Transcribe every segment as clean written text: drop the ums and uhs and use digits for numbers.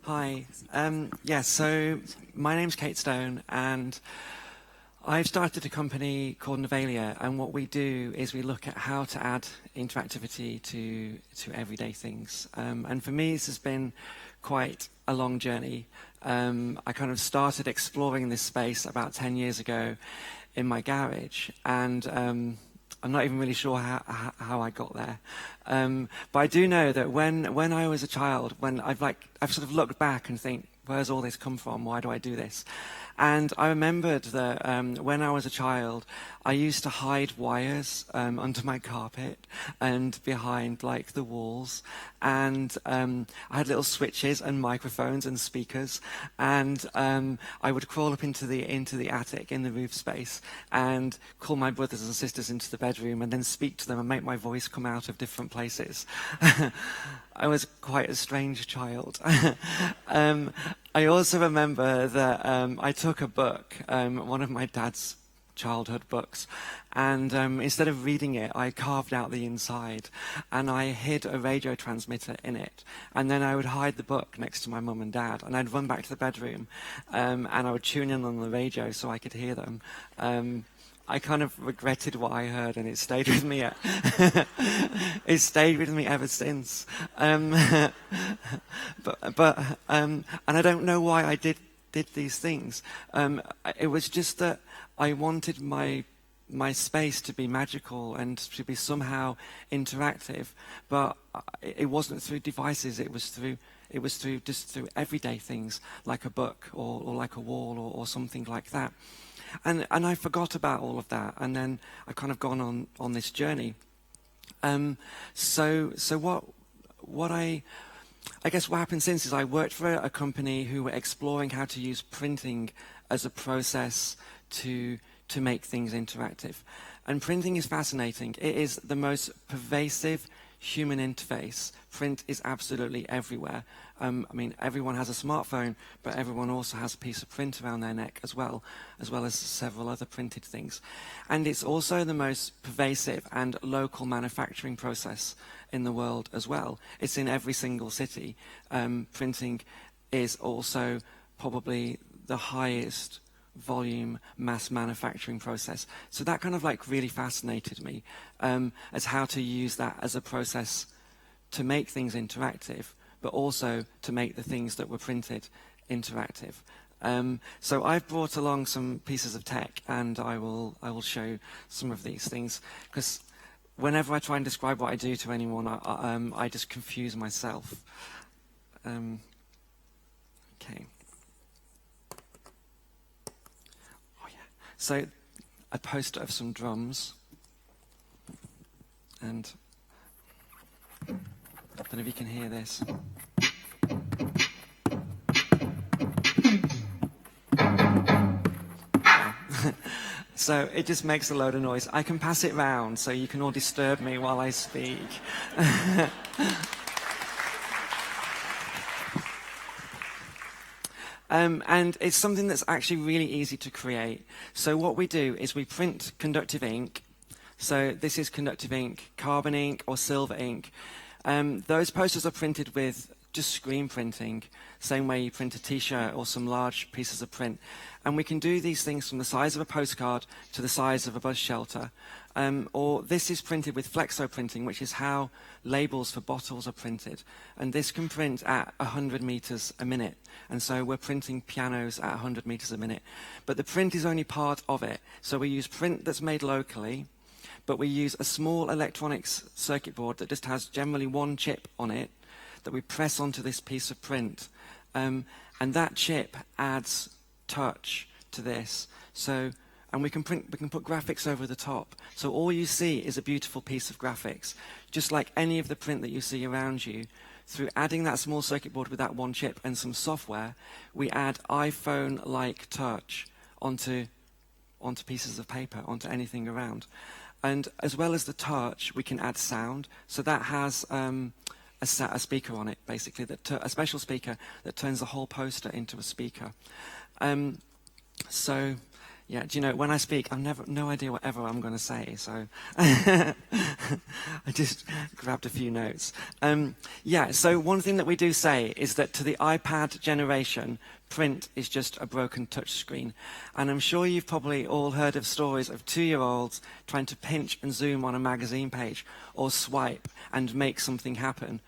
Hi. So my name's Kate Stone, and I've started a company called Novalia, and what we do is we look at how to add interactivity to everyday things. And for me, this has been quite a long journey. I kind of started exploring this space about 10 years ago in my garage, and I'm not even really sure how I got there. But I do know that when I was a child, I've sort of looked back and think, where's all this come from? Why do I do this? And I remembered that when I was a child, I used to hide wires under my carpet and behind like the walls. And I had little switches and microphones and speakers. And I would crawl up into the attic in the roof space and call my brothers and sisters into the bedroom and then speak to them and make my voice come out of different places. I was quite a strange child. I also remember that I took a book, one of my dad's childhood books, and instead of reading it, I carved out the inside, and I hid a radio transmitter in it, and then I would hide the book next to my mum and dad, and I'd run back to the bedroom, and I would tune in on the radio so I could hear them. I kind of regretted what I heard, and it stayed with me. It stayed with me ever since. And I don't know why I did these things. It was just that I wanted my space to be magical and to be somehow interactive, but it wasn't through devices. It was through everyday things like a book or like a wall or something like that. And I forgot about all of that, and then I've kind of gone on this journey. So what I guess what happened since is I worked for a company who were exploring how to use printing as a process to make things interactive. And printing is fascinating. It is the most pervasive human interface. Print is absolutely everywhere. I mean, everyone has a smartphone, but everyone also has a piece of print around their neck as well as several other printed things. And it's also the most pervasive and local manufacturing process in the world as well. It's in every single city. Printing is also probably the highest volume mass manufacturing process. So that kind of like really fascinated me as how to use that as a process to make things interactive, but also to make the things that were printed interactive. So I've brought along some pieces of tech, and I will show some of these things, because whenever I try and describe what I do to anyone, I just confuse myself. Okay. So a poster of some drums, and I don't know if you can hear this. So it just makes a load of noise. I can pass it round so you can all disturb me while I speak. And it's something that's actually really easy to create. So what we do is we print conductive ink. So this is conductive ink, carbon ink or silver ink. Those posters are printed with just screen printing, same way you print a t-shirt or some large pieces of print. And we can do these things from the size of a postcard to the size of a bus shelter. Or this is printed with flexo printing, which is how labels for bottles are printed. And this can print at 100 meters a minute. And so we're printing pianos at 100 meters a minute. But the print is only part of it. So we use print that's made locally, but we use a small electronics circuit board that just has generally one chip on it that we press onto this piece of print. And that chip adds touch to this. And we can put graphics over the top. So all you see is a beautiful piece of graphics, just like any of the print that you see around you. Through adding that small circuit board with that one chip and some software, we add iPhone-like touch onto pieces of paper, onto anything around. And as well as the touch, we can add sound. So that has a speaker on it, basically, a special speaker that turns the whole poster into a speaker. So Yeah, do you know, when I speak, I've no idea whatever I'm going to say, so I just grabbed a few notes. Yeah, so one thing that we do say is that to the iPad generation, print is just a broken touchscreen. And I'm sure you've probably all heard of stories of 2-year-olds trying to pinch and zoom on a magazine page or swipe and make something happen.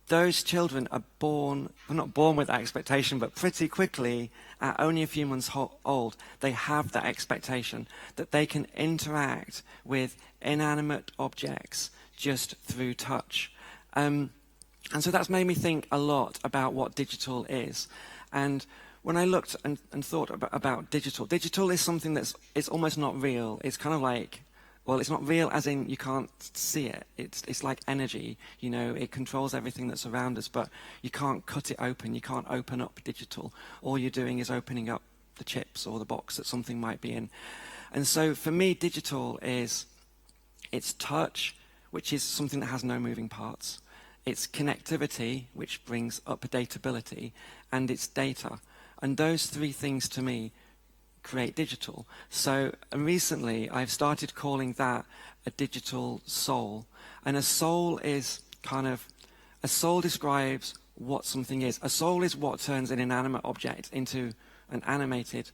Those children are born, well, not born with that expectation, but pretty quickly, at only a few months old, they have that expectation that they can interact with inanimate objects just through touch. And so that's made me think a lot about what digital is. And when I looked and thought about digital is something it's almost not real. It's kind of like, well, it's not real as in you can't see it. It's like energy, you know, it controls everything that's around us, but you can't cut it open. You can't open up digital. All you're doing is opening up the chips or the box that something might be in. And so for me, digital it's touch, which is something that has no moving parts. It's connectivity, which brings updatability, and it's data. And those three things to me create digital. So recently I've started calling that a digital soul. And a soul describes what something is. A soul is what turns an inanimate object into an animated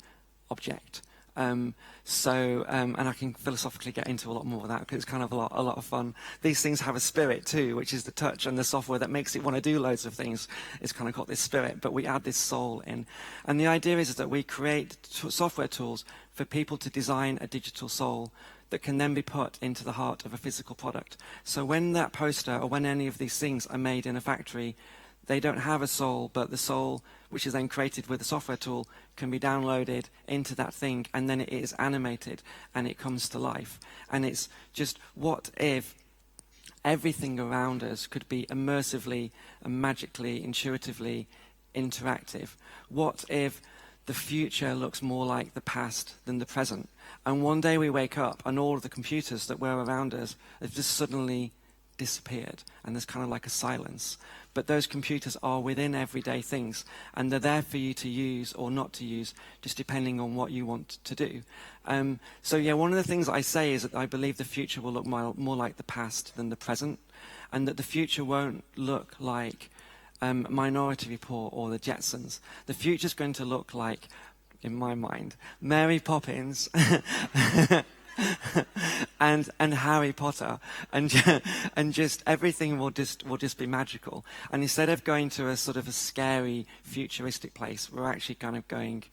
object. And I can philosophically get into a lot more of that because it's kind of a lot of fun. These things have a spirit too, which is the touch, and the software that makes it want to do loads of things. It's kind of got this spirit, but we add this soul in. And the idea is that we create software tools for people to design a digital soul that can then be put into the heart of a physical product. So when that poster or when any of these things are made in a factory, they don't have a soul, but the soul, which is then created with a software tool, can be downloaded into that thing, and then it is animated, and it comes to life. And it's just, what if everything around us could be immersively and magically, intuitively interactive? What if the future looks more like the past than the present? And one day we wake up, and all of the computers that were around us have just suddenly disappeared, and there's kind of like a silence. But those computers are within everyday things, and they're there for you to use or not to use, just depending on what you want to do. So yeah, one of the things I say is that I believe the future will look more like the past than the present, and that the future won't look like Minority Report or the Jetsons. The future's going to look like, in my mind, Mary Poppins and Harry Potter, and just everything will just be magical. And instead of going to a sort of a scary futuristic place, we're actually kind of going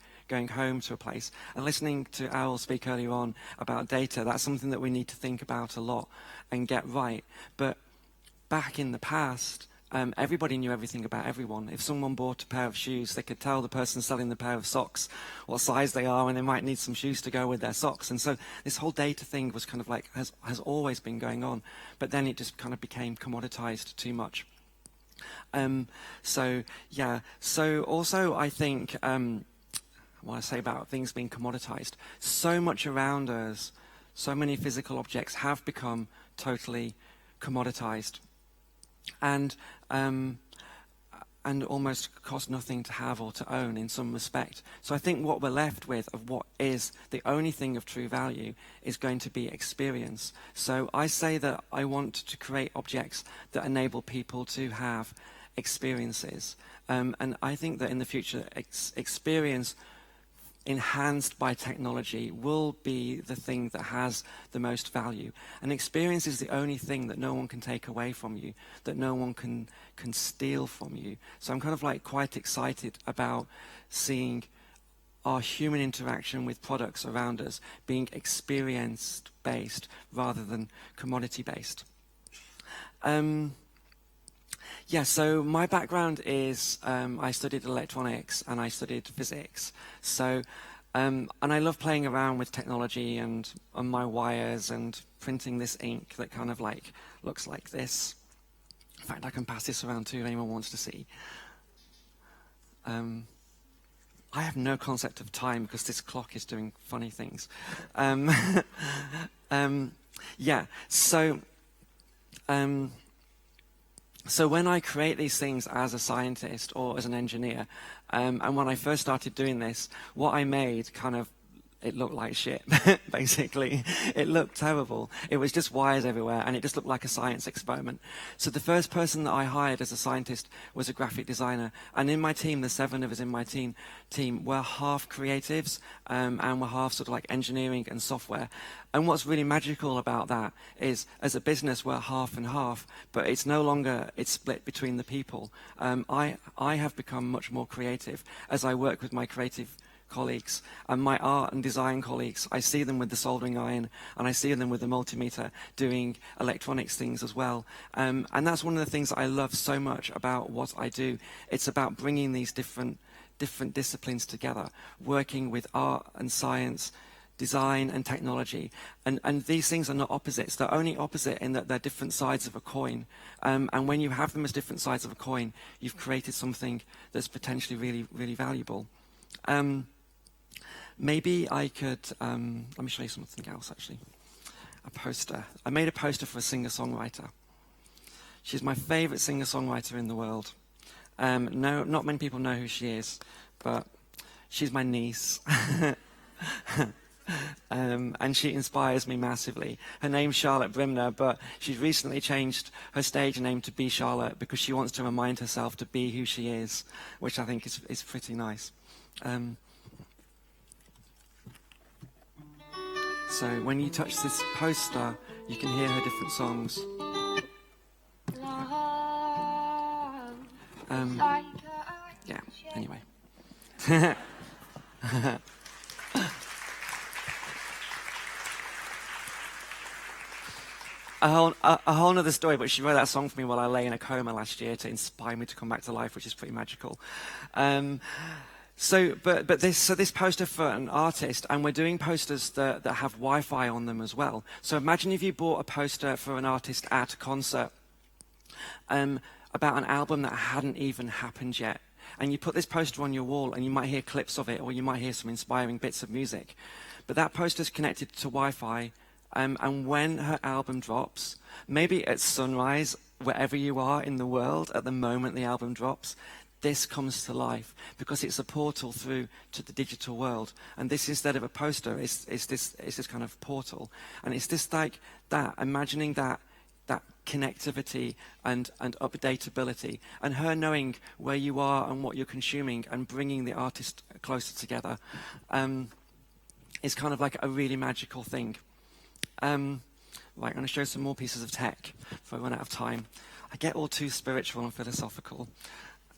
home to a place. And listening to Owl speak earlier on about data, that's something that we need to think about a lot and get right. But back in the past, everybody knew everything about everyone. If someone bought a pair of shoes, they could tell the person selling the pair of socks what size they are, and they might need some shoes to go with their socks. And so this whole data thing was kind of like, has always been going on, but then it just kind of became commoditized too much. So also I think, what I say about things being commoditized, so much around us, so many physical objects have become totally commoditized. And almost cost nothing to have or to own in some respect. So I think what we're left with of what is the only thing of true value is going to be experience. So I say that I want to create objects that enable people to have experiences. And I think that in the future, experience enhanced by technology will be the thing that has the most value. And experience is the only thing that no one can take away from you, that no one can steal from you. So I'm kind of like quite excited about seeing our human interaction with products around us being experience-based rather than commodity-based. Yeah, so my background is I studied electronics and I studied physics. So, and I love playing around with technology and on my wires and printing this ink that kind of like looks like this. In fact, I can pass this around too if anyone wants to see. I have no concept of time because this clock is doing funny things. Yeah, so when I create these things as a scientist or as an engineer, and when I first started doing this, what I made kind of it looked like shit, basically. It looked terrible. It was just wires everywhere, and it just looked like a science experiment. So the first person that I hired as a scientist was a graphic designer. And in my team, the 7 of us in my team were half creatives, and were half sort of like engineering and software. And what's really magical about that is, as a business, we're half and half, but it's no longer, it's split between the people. I have become much more creative as I work with my creative colleagues and my art and design colleagues. I see them with the soldering iron, and I see them with the multimeter doing electronics things as well. And that's one of the things that I love so much about what I do. It's about bringing these different disciplines together, working with art and science, design and technology. And these things are not opposites. They're only opposite in that they're different sides of a coin. And when you have them as different sides of a coin, you've created something that's potentially really, really valuable. Maybe I could, let me show you something else actually. A poster. I made a poster for a singer-songwriter. She's my favorite singer-songwriter in the world. No, not many people know who she is, but she's my niece. And she inspires me massively. Her name's Charlotte Brimner, but she's recently changed her stage name to Be Charlotte because she wants to remind herself to be who she is, which I think is pretty nice. So when you touch this poster, you can hear her different songs. Yeah, anyway. A whole other story, but she wrote that song for me while I lay in a coma last year to inspire me to come back to life, which is pretty magical. So this poster for an artist, and we're doing posters that have Wi-Fi on them as well. So imagine if you bought a poster for an artist at a concert about an album that hadn't even happened yet. And you put this poster on your wall, and you might hear clips of it, or you might hear some inspiring bits of music. But that poster's connected to Wi-Fi, and when her album drops, maybe at sunrise, wherever you are in the world, at the moment the album drops, this comes to life because it's a portal through to the digital world. And this, instead of a poster, is this kind of portal. And it's just like that, imagining that connectivity and updatability, and her knowing where you are and what you're consuming and bringing the artist closer together is kind of like a really magical thing. Right, I'm going to show some more pieces of tech before I run out of time. I get all too spiritual and philosophical.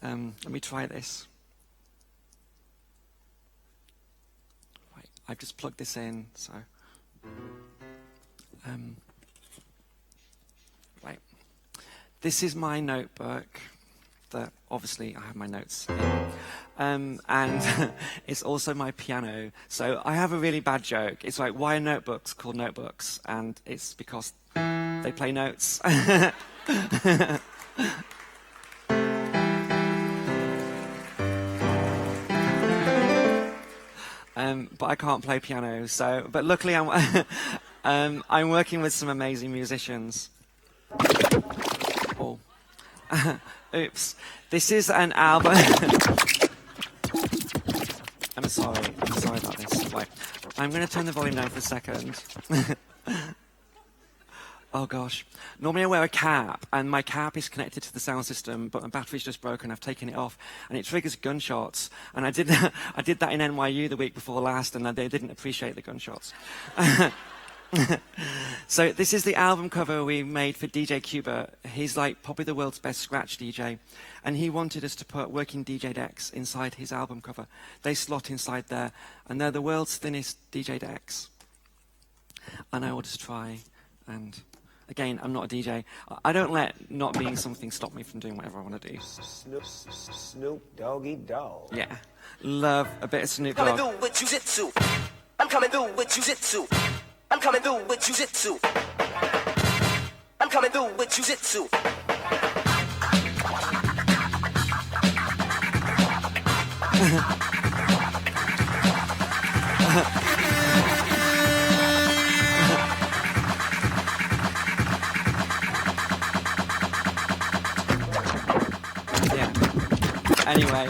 Let me try this. Right, I've just plugged this in, so. Right. This is my notebook that obviously I have my notes in. And it's also my piano. So I have a really bad joke. It's like, why are notebooks called notebooks? And it's because they play notes. But I can't play piano, so, but luckily I'm working with some amazing musicians. Oh. Oops. This is an album. I'm sorry about this. Right. I'm going to turn the volume down for a second. Oh gosh. Normally I wear a cap, and my cap is connected to the sound system, but my battery's just broken. I've taken it off, and it triggers gunshots. And I did that in NYU the week before last, and they didn't appreciate the gunshots. So this is the album cover we made for DJ Cuba. He's like probably the world's best scratch DJ, and he wanted us to put working DJ decks inside his album cover. They slot inside there, and they're the world's thinnest DJ decks. And I will just try and... Again, I'm not a DJ. I don't let not being something stop me from doing whatever I want to do. Snoop Doggy Dogg. Yeah. Love a bit of Snoop Dogg. Coming through with jiu-jitsu. I'm coming through with jiu-jitsu. I'm coming through with jiu-jitsu. I'm coming through with jiu-jitsu. Anyway.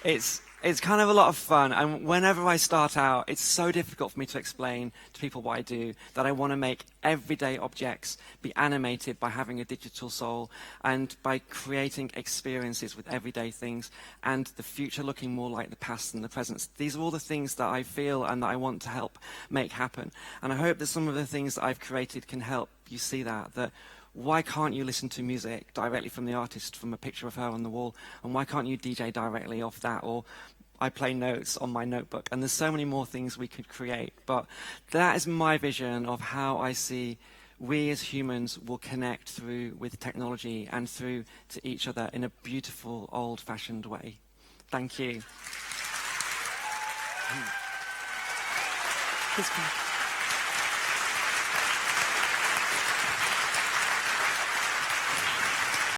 It's kind of a lot of fun, and whenever I start out, it's so difficult for me to explain to people what I do, that I want to make everyday objects be animated by having a digital soul, and by creating experiences with everyday things, and the future looking more like the past than the present. These are all the things that I feel and that I want to help make happen. And I hope that some of the things that I've created can help you see that why can't you listen to music directly from the artist, from a picture of her on the wall? And why can't you DJ directly off that? Or I play notes on my notebook. And there's so many more things we could create. But that is my vision of how I see we as humans will connect through with technology and through to each other in a beautiful, old-fashioned way. Thank you.